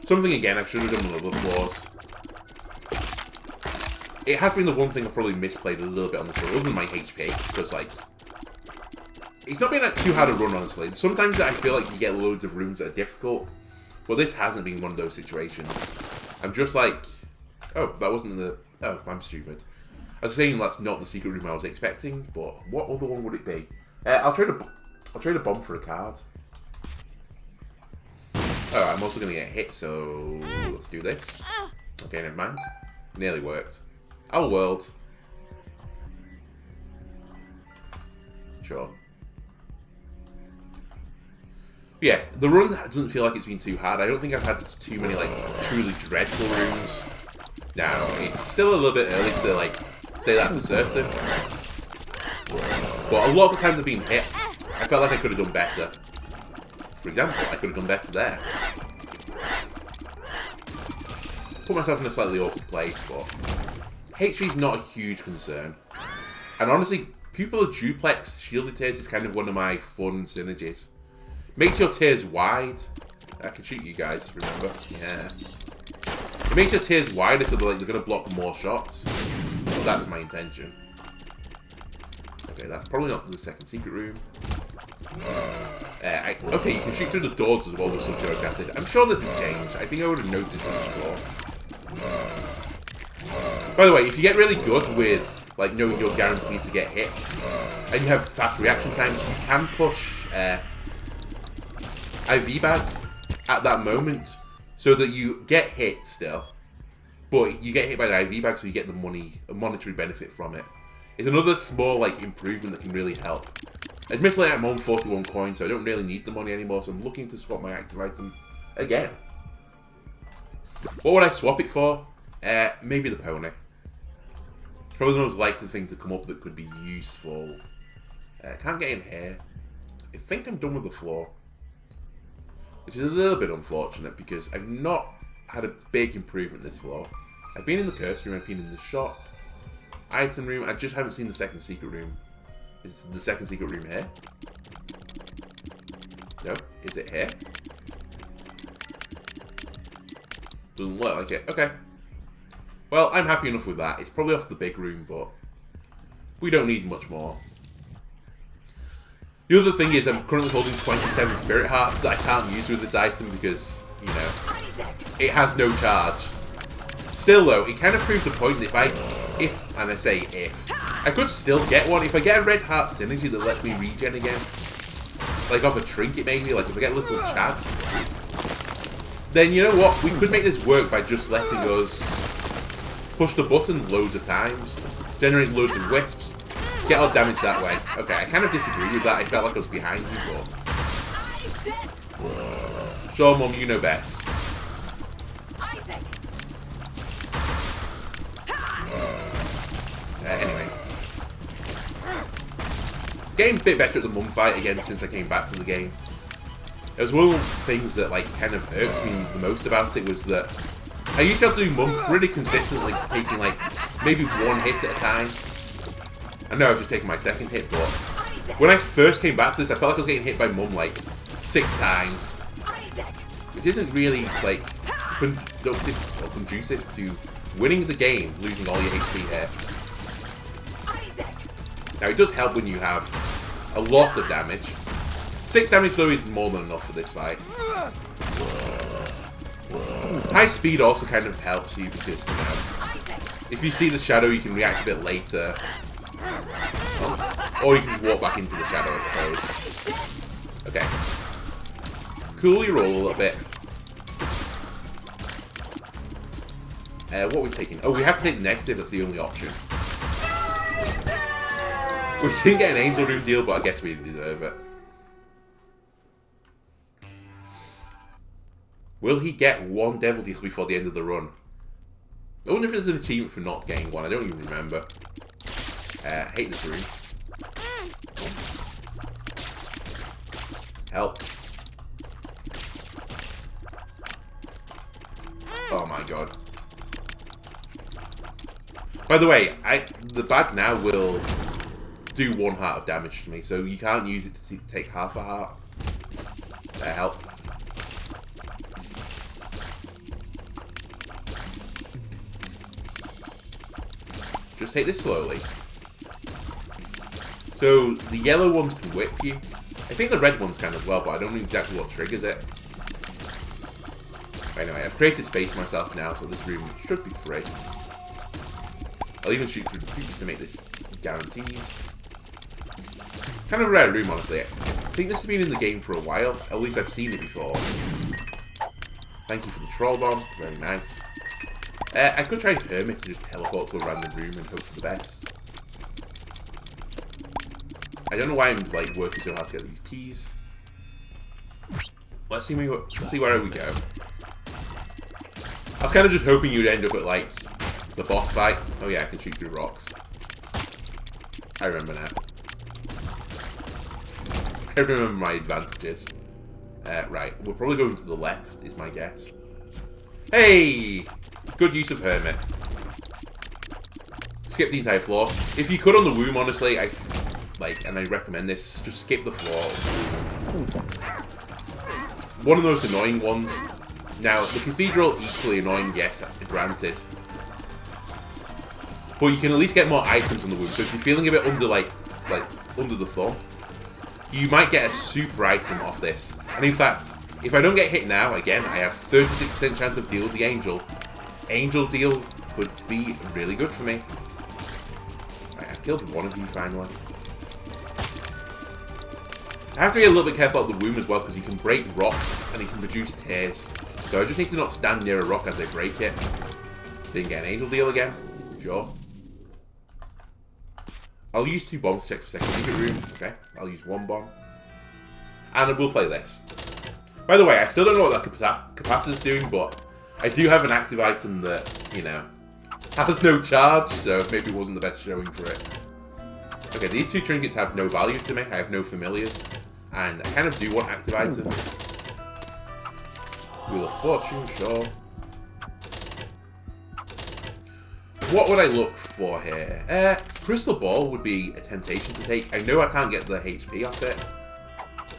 Something again I should have done on other floors. It has been the one thing I've probably misplayed a little bit on this run, other than my HP, because like, it's not been like too hard to run, honestly. Sometimes I feel like you get loads of rooms that are difficult, but this hasn't been one of those situations. I'm just like, oh, that wasn't the, oh, I'm stupid. I was saying that's not the secret room I was expecting, but what other one would it be? I'll trade a bomb for a card. Oh, I'm also going to get hit, so let's do this. Okay, never mind. Nearly worked. Our world. Sure. Yeah, the run doesn't feel like it's been too hard. I don't think I've had too many, like, truly dreadful rooms. Now, it's still a little bit early to, like, say that for certain. But a lot of the times I've been hit, I felt like I could have done better. For example, I could have done better there. Put myself in a slightly awkward place, but HP is not a huge concern. And honestly, Pupil Duplex Shielded Tears is kind of one of my fun synergies. Makes your tears wide. I can shoot you guys, remember? Yeah. It makes your tears wider so they're going to block more shots. So that's my intention. Okay, that's probably not the second secret room. Okay, you can shoot through the doors as well with sulfuric acid. I'm sure this has changed. I think I would have noticed this before. By the way, if you get really good with, like, knowing you're guaranteed to get hit, and you have fast reaction times, you can push IV bag at that moment, so that you get hit still, but you get hit by the IV bag, so you get the monetary benefit from it. It's another small, like, improvement that can really help. Admittedly, I'm on 41 coins, so I don't really need the money anymore, so I'm looking to swap my active item again. What would I swap it for? Maybe the pony. It's probably the most likely thing to come up that could be useful. Can't get in here. I think I'm done with the floor. Which is a little bit unfortunate, because I've not had a big improvement this floor. I've been in the curse room, I've been in the shop. Item room, I just haven't seen the second secret room. Is the second secret room here? No? Is it here? Doesn't look like it. Okay. Well, I'm happy enough with that. It's probably off the big room, but we don't need much more. The other thing is I'm currently holding 27 spirit hearts that I can't use with this item because, you know, it has no charge. Still though, it kind of proves the point that and I say if, I could still get one. If I get a red heart synergy that lets me regen again, like off a trinket maybe, like if I get a little Chad, then you know what, we could make this work by just letting us push the button loads of times, generate loads of wisps, get our damage that way. Okay, I kind of disagree with that. I felt like I was behind you, but sure, Mum, you know best. Anyway, getting a bit better at the Mum fight again since I came back to the game. It was one of the things that like kind of irked me the most about it was that I used to have to do Mum pretty consistently, taking like maybe one hit at a time. I know I've just taken my second hit, but when I first came back to this, I felt like I was getting hit by Mum like 6 times, which isn't really like conducive or conducive to winning the game, losing all your HP here. Now it does help when you have a lot of damage. 6 damage though is more than enough for this fight. High speed also kind of helps you because, you know, if you see the shadow you can react a bit later. Or you can just walk back into the shadow, I suppose. Okay. Cool your roll a little bit. What are we taking? Oh, we have to take negative, that's the only option. We didn't get an Angel Room deal, but I guess we deserve it. Will he get 1 Devil Deal before the end of the run? I wonder if there's an achievement for not getting one, I don't even remember. I hate this room. Help. Oh my god. By the way, the bag now will do 1 heart of damage to me, so you can't use it to take half a heart. Help. Just take this slowly. So, the yellow ones can whip you. I think the red ones can as well, but I don't know exactly what triggers it. Anyway, I've created space myself now, so this room should be free. I'll even shoot through the creeps to make this guaranteed. Kind of a rare room, honestly. I think this has been in the game for a while. At least I've seen it before. Thank you for the troll bomb. Very nice. I could try Hermit to just teleport to a random room and hope for the best. I don't know why I'm like working so hard to get these keys. Let's see where we go. I was kind of just hoping you'd end up at like the boss fight. Oh yeah, I can shoot through rocks. I remember now. I remember my advantages. Right, we're probably going to the left, is my guess. Hey! Good use of Hermit. Skip the entire floor. If you could on the womb, honestly, and I recommend this, just skip the floor. One of the most annoying ones. Now, the Cathedral, equally annoying, yes, granted. But you can at least get more items on the womb, so if you're feeling a bit under, like, like under the thumb, you might get a super item off this. And in fact, if I don't get hit now, again, I have 36% chance of deal with the angel. Angel deal would be really good for me. Right, I've killed one of you finally. I have to be a little bit careful about the womb as well, because he can break rocks and he can produce tears. So I just need to not stand near a rock as I break it. Didn't get an angel deal again. Sure. I'll use 2 bombs to check for second secret room. Okay, I'll use 1 bomb. And I will play this. By the way, I still don't know what that capacitor's doing, but I do have an active item that, you know, has no charge, so maybe it wasn't the best showing for it. Okay, these 2 trinkets have no value to me. I have no familiars. And I kind of do want active items. Wheel of Fortune, sure. What would I look for here? Crystal Ball would be a temptation to take. I know I can't get the HP off it.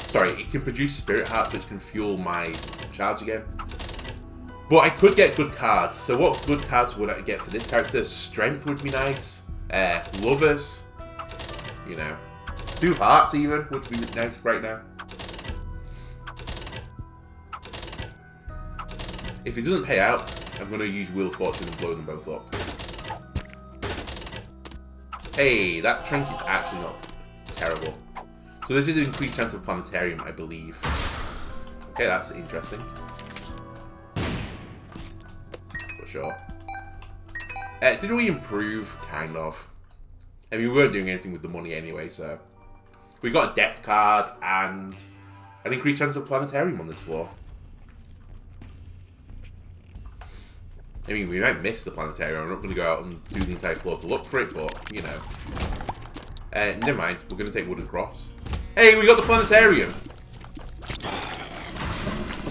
Sorry, it can produce Spirit Hearts, which can fuel my charge again. But I could get good cards. So what good cards would I get for this character? Strength would be nice. Lovers. You know. 2 hearts even would be nice right now. If it doesn't pay out, I'm going to use Wheel of Fortune and blow them both up. Hey, that trinket's actually not terrible. So this is an increased chance of planetarium, I believe. Okay, that's interesting. For sure. Did we improve? Kind of. I mean, we weren't doing anything with the money anyway, so... We got a death card and an increased chance of planetarium on this floor. I mean, we might miss the planetarium. I'm not going to go out and do the entire floor to look for it, but, you know. Never mind. We're going to take Wooden Cross. Hey, we got the planetarium!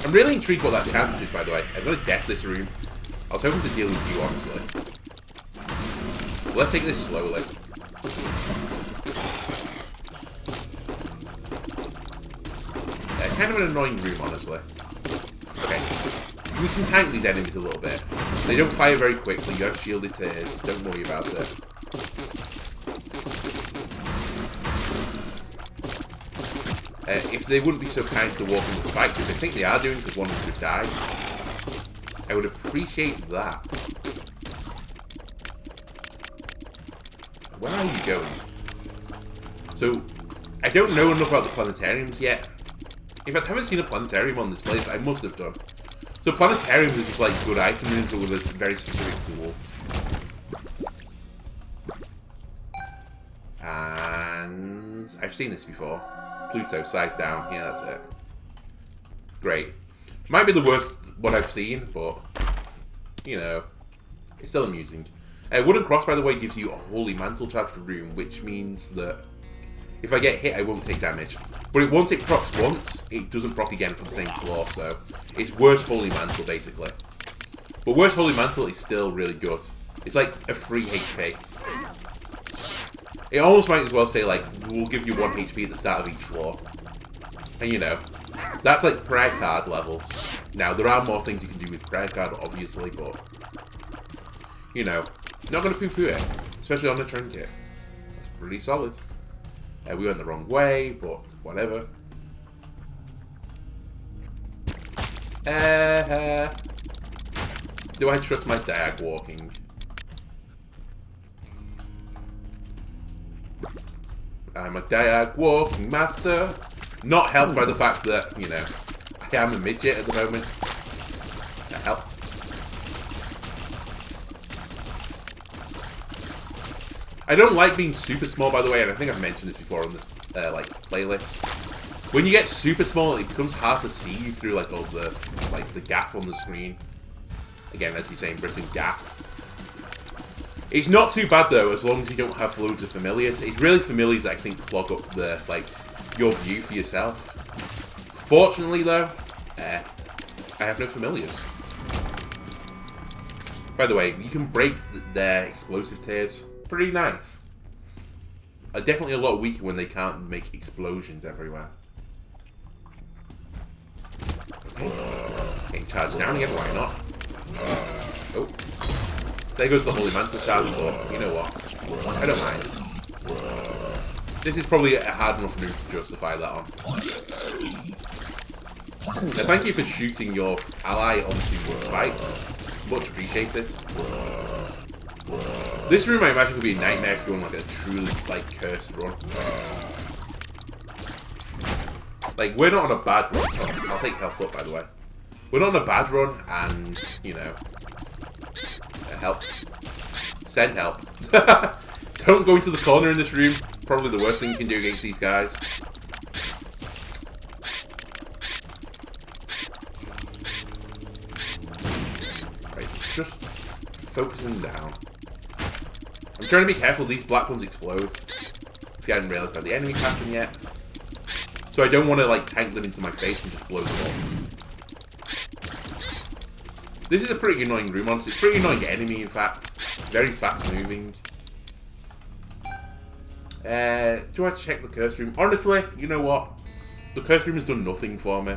I'm really intrigued what that chance is, by the way. I'm going to death this room. I was hoping to deal with you, honestly. Let's take this slowly. Kind of an annoying room, honestly. Okay. We can tank these enemies a little bit. They don't fire very quickly. You have shielded tears. Don't worry about it. If they wouldn't be so kind to walk in the spikes, which I think they are doing because one of them could die, I would appreciate that. Where are you going? So, I don't know enough about the planetariums yet. In fact, I haven't seen a planetarium on this place. I must have done. So planetariums are just like good items with a very specific tool. And I've seen this before. Pluto, size down. Yeah, that's it. Great. Might be the worst one I've seen, but you know, it's still amusing. Wooden Cross, by the way, gives you a Holy Mantle charged room, which means that if I get hit, I won't take damage. But once it procs once, it doesn't proc again from the same floor, so it's worse Holy Mantle, basically. But worse Holy Mantle is still really good. It's like a free HP. It almost might as well say, like, we'll give you 1 HP at the start of each floor. And, you know, that's like prayer card level. Now, there are more things you can do with prayer card, obviously, but, you know, not going to poo-poo it, especially on a trinket. That's pretty solid. We went the wrong way, but whatever. Do I trust my diag walking? I'm a diag walking master. Not helped by the fact that, you know, I am a midget at the moment. That helps. I don't like being super small, by the way, and I think I've mentioned this before on this like playlist. When you get super small, it becomes hard to see you through like all the the gaff on the screen. Again, as you say in Britain, gaff. It's not too bad though, as long as you don't have loads of familiars. It's really familiars that I think clog up the your view for yourself. Fortunately though, I have no familiars. By the way, you can break their explosive tears. Pretty nice. Definitely a lot weaker when they can't make explosions everywhere. Okay. Getting charged down again, why not? Oh. There goes the Holy Mantle charge, but you know what? I don't mind. This is probably a hard enough room to justify that on. Now, thank you for shooting your ally onto the spike. Much appreciated. This room I imagine would be a nightmare if you're on like a truly like cursed run. Like, we're not on a bad run. Oh, I'll take health up, by the way. We're not on a bad run, and, you know... help. Send help. Don't go into the corner in this room. Probably the worst thing you can do against these guys. Right, just focusing down. I'm trying to be careful, these black ones explode. If you hadn't realised about the enemy pattern yet. So I don't want to like tank them into my face and just blow them up. This is a pretty annoying room, honestly. It's a pretty annoying enemy, in fact. Very fast moving. Do I check the curse room? Honestly, you know what? The curse room has done nothing for me.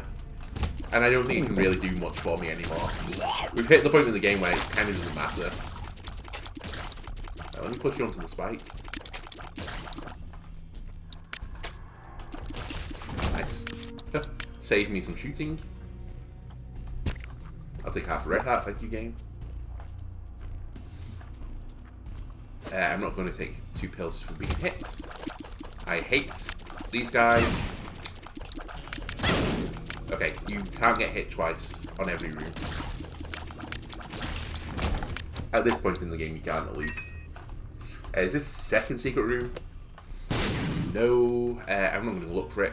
And I don't think it can really do much for me anymore. We've hit the point in the game where it kind of doesn't matter. Let me push you onto the spike. Nice. Save me some shooting. I'll take half a red heart, thank you, game. I'm not going to take 2 pills for being hit. I hate these guys. Okay, you can't get hit twice on every room. At this point in the game, you can at least. Is this second secret room? No, I'm not going to look for it.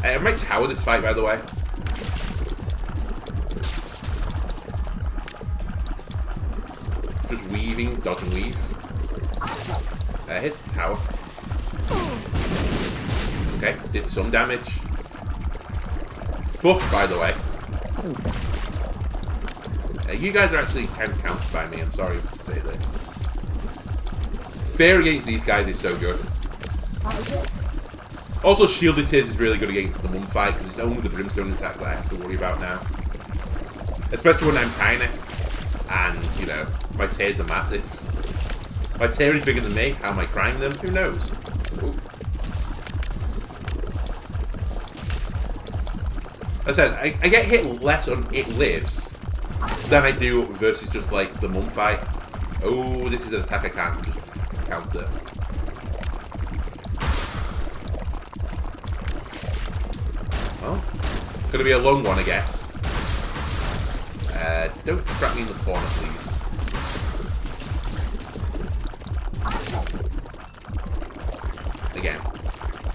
I might tower this fight, by the way. Just weaving, dodge and weave. Here's the tower. Okay, did some damage. Buff, by the way. You guys are actually kind of countered by me, I'm sorry to say this. Fair against these guys is so good. Also, Shielded Tears is really good against the Mum fight, because it's only the Brimstone attack that I have to worry about now. Especially when I'm tiny, and, you know, my tears are massive. My tear is bigger than me, how am I crying them? Who knows? Ooh. As I said, I get hit less on It Lives than I do versus just, like, the Mum fight. Oh, this is an attack I can't just counter. Well, it's going to be a long one, I guess. Don't trap me in the corner, please. Again,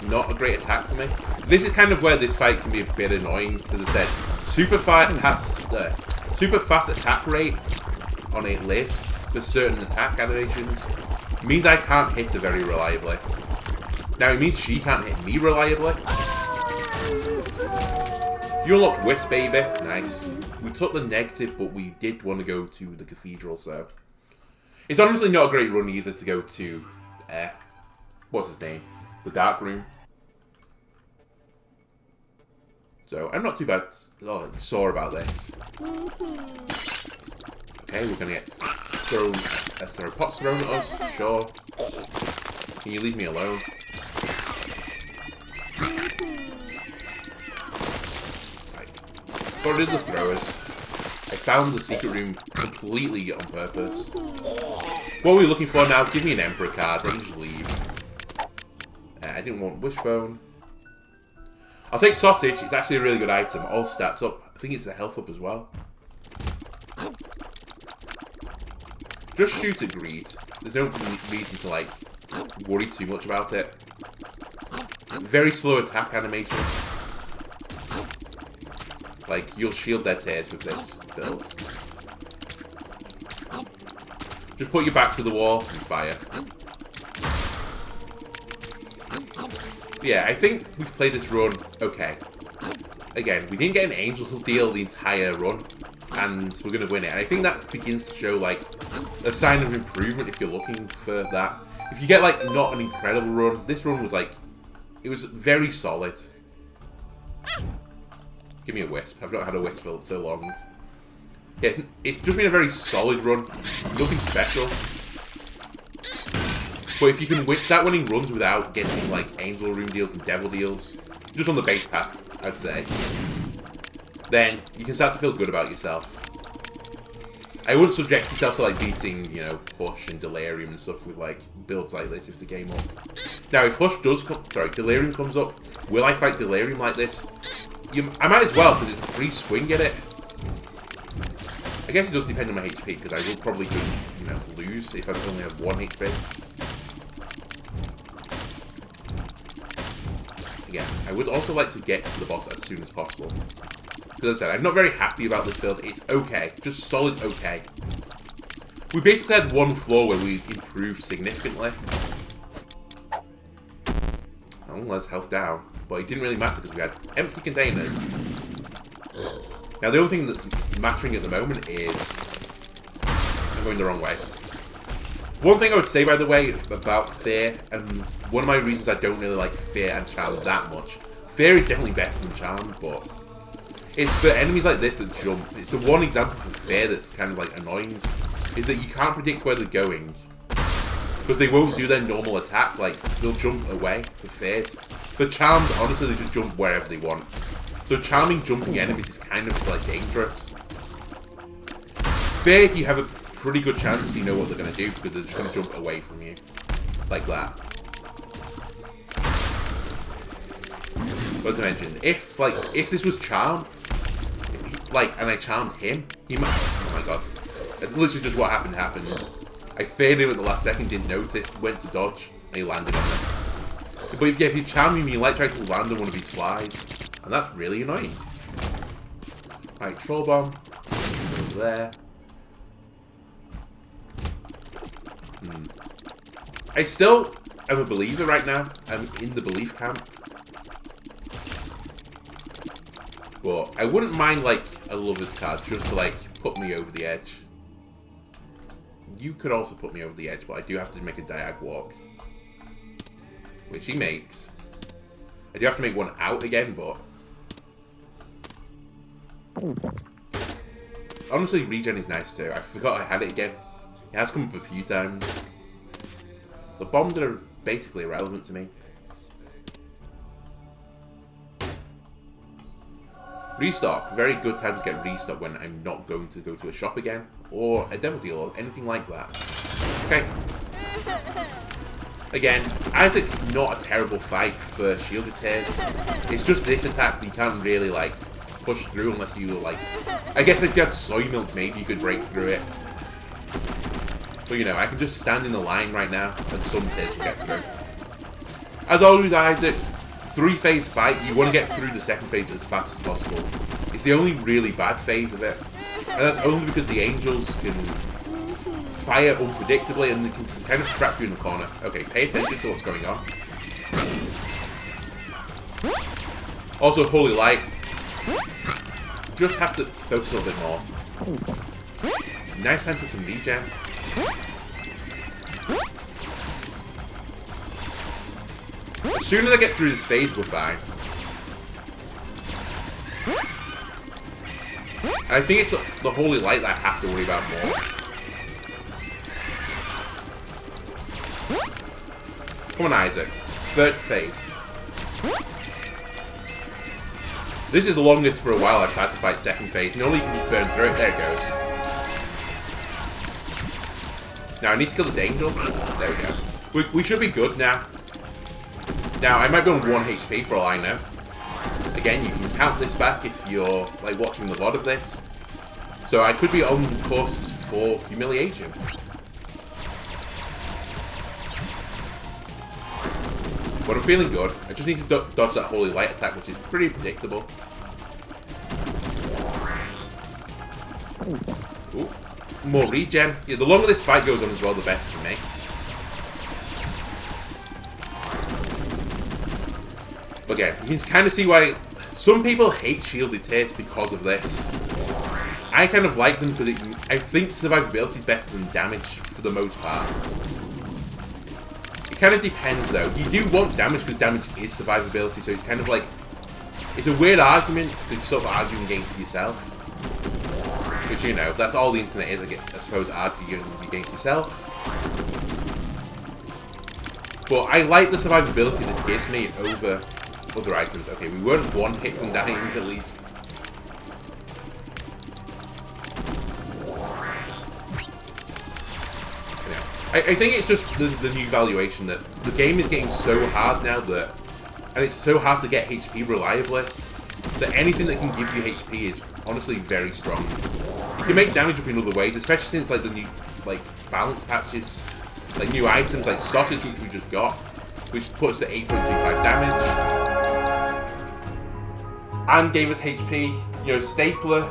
not a great attack for me. This is kind of where this fight can be a bit annoying, because I said, super fast attack rate on It Lives for certain attack animations means I can't hit her very reliably. Now, it means she can't hit me reliably. You unlocked Wisp, baby. Nice. We took the negative, but we did want to go to the cathedral, so... It's honestly not a great run either to go to... what's his name? The Dark Room. So, I'm not too bad sore about this. Okay, we're going to get pots thrown at us, sure. Can you leave me alone? Got rid of the throwers. I found the secret room completely on purpose. What are we looking for now? Give me an Emperor card, then just leave. I didn't want Wishbone. I'll take Sausage, it's actually a really good item. All stats up. I think it's a health up as well. Just shoot at Greed. There's no reason to, like, worry too much about it. Very slow attack animation. Like, you'll shield their tears with this build. Just put your back to the wall and fire. Yeah, I think we've played this run okay. Again, we didn't get an Angel deal the entire run, and we're going to win it. And I think that begins to show, like, a sign of improvement if you're looking for that. If you get, like, not an incredible run, this run was, like, it was very solid. Give me a Wisp. I've not had a Wisp for so long. Yeah, it's just been a very solid run. Nothing special. But if you can start winning runs without getting like Angel Room deals and Devil deals, just on the base path, I'd say, then you can start to feel good about yourself. I wouldn't subject yourself to like beating, you know, Hush and Delirium and stuff with like builds like this if the game up. Now if Hush does come, sorry, Delirium comes up, will I fight Delirium like this? I might as well, because it's a free swing at it. I guess it does depend on my HP, because I will probably, you know, lose if I only have 1 HP. Again, I would also like to get to the boss as soon as possible. As I said, I'm not very happy about this build. It's okay. Just solid okay. We basically had one floor where we improved significantly. Oh, less health down. But it didn't really matter because we had empty containers. Now, the only thing that's mattering at the moment is... I'm going the wrong way. One thing I would say, by the way, about Fear, and one of my reasons I don't really like Fear and Charm that much. Fear is definitely better than Charm, but... it's for enemies like this that jump. It's the one example for Fear that's kind of like annoying. Is that you can't predict where they're going. Because they won't do their normal attack. Like, they'll jump away for Fears. For Charmed, honestly, they just jump wherever they want. So charming jumping enemies is kind of like dangerous. Fear, you have a pretty good chance you know what they're going to do. Because they're just going to jump away from you. Like that. But as I mentioned, if this was Charm, and I charmed him, he might... oh my god. Literally just what happened. I feared him at the last second, didn't notice, went to dodge, and he landed on him. But if you charm him, you like try to land on one of his flies. And that's really annoying. Right, Troll Bomb. Over there. I still am a believer right now. I'm in the belief camp. But I wouldn't mind, like, a lover's card just to, like, put me over the edge. You could also put me over the edge, but I do have to make a diag walk. Which he makes. I do have to make one out again, but... honestly, regen is nice too. I forgot I had it again. It has come up a few times. The bombs are basically irrelevant to me. Restock. Very good time to get restock when I'm not going to go to a shop again. Or a devil deal or anything like that. Okay. Again, Isaac, not a terrible fight for shielded tears. It's just this attack that you can't really, like, push through unless you, like... I guess if you had soy milk, maybe you could break through it. But, you know, I can just stand in the line right now and some tears will get through. As always, Isaac, 3-phase fight. You want to get through the second phase as fast as possible. It's the only really bad phase of it. And that's only because the angels can fire unpredictably and they can kind of trap you in the corner. Okay, pay attention to what's going on. Also, Holy Light. Just have to focus a little bit more. Nice time for some regen. As soon as I get through this phase, we're fine. And I think it's the Holy Light that I have to worry about more. Come on, Isaac. Third phase. This is the longest for a while I've had to fight second phase. Normally you can just burn through it. There it goes. Now I need to kill this angel. There we go. We should be good now. Now I might be on 1 HP for all I know. Again, you can count this back if you're like watching the VOD of this. So I could be on course for humiliation. But I'm feeling good. I just need to dodge that Holy Light attack, which is pretty predictable. Ooh. More regen. Yeah, the longer this fight goes on as well, the better for me. But again, you can kind of see why some people hate shielded tears because of this. I kind of like them because I think survivability is better than damage for the most part. It kind of depends though. You do want damage because damage is survivability, so it's kind of like... it's a weird argument to sort of argue against yourself. Which, you know, that's all the internet is, I suppose, arguing against yourself. But I like the survivability this gives me over other items. Okay, we weren't one hit from dying, at least. I think it's just the new valuation that the game is getting so hard now and it's so hard to get HP reliably, that anything that can give you HP is honestly very strong. You can make damage up in other ways, especially since like the new balance patches, like new items like sausage, which we just got, which puts the 8.25 damage, and gave us HP. You know, stapler.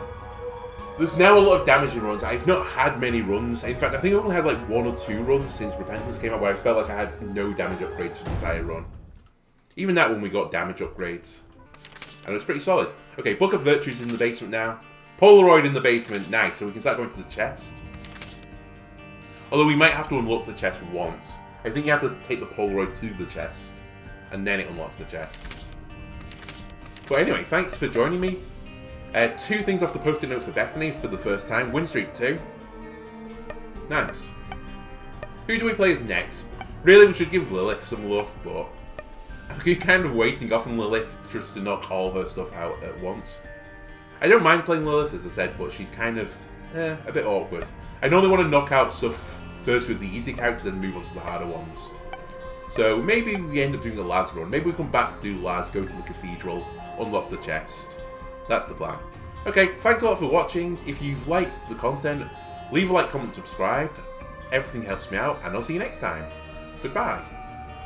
There's now a lot of damage in runs. I've not had many runs. In fact, I think I've only had like 1 or 2 runs since Repentance came out where I felt like I had no damage upgrades for the entire run. Even that one we got damage upgrades. And it was pretty solid. Okay, Book of Virtues in the basement now. Polaroid in the basement. Nice, so we can start going to the chest. Although we might have to unlock the chest once. I think you have to take the Polaroid to the chest. And then it unlocks the chest. But anyway, thanks for joining me. 2 things off the post-it note for Bethany for the first time. Win streak 2. Nice. Who do we play as next? Really, we should give Lilith some love, but I'm kind of waiting off on Lilith just to knock all her stuff out at once. I don't mind playing Lilith, as I said, but she's kind of a bit awkward. I normally want to knock out stuff first with the easy characters, then move on to the harder ones. So maybe we end up doing a Laz run. Maybe we come back to Laz, go to the cathedral, unlock the chest. That's the plan. Okay, thanks a lot for watching. If you've liked the content, leave a like, comment, subscribe. Everything helps me out, and I'll see you next time. Goodbye.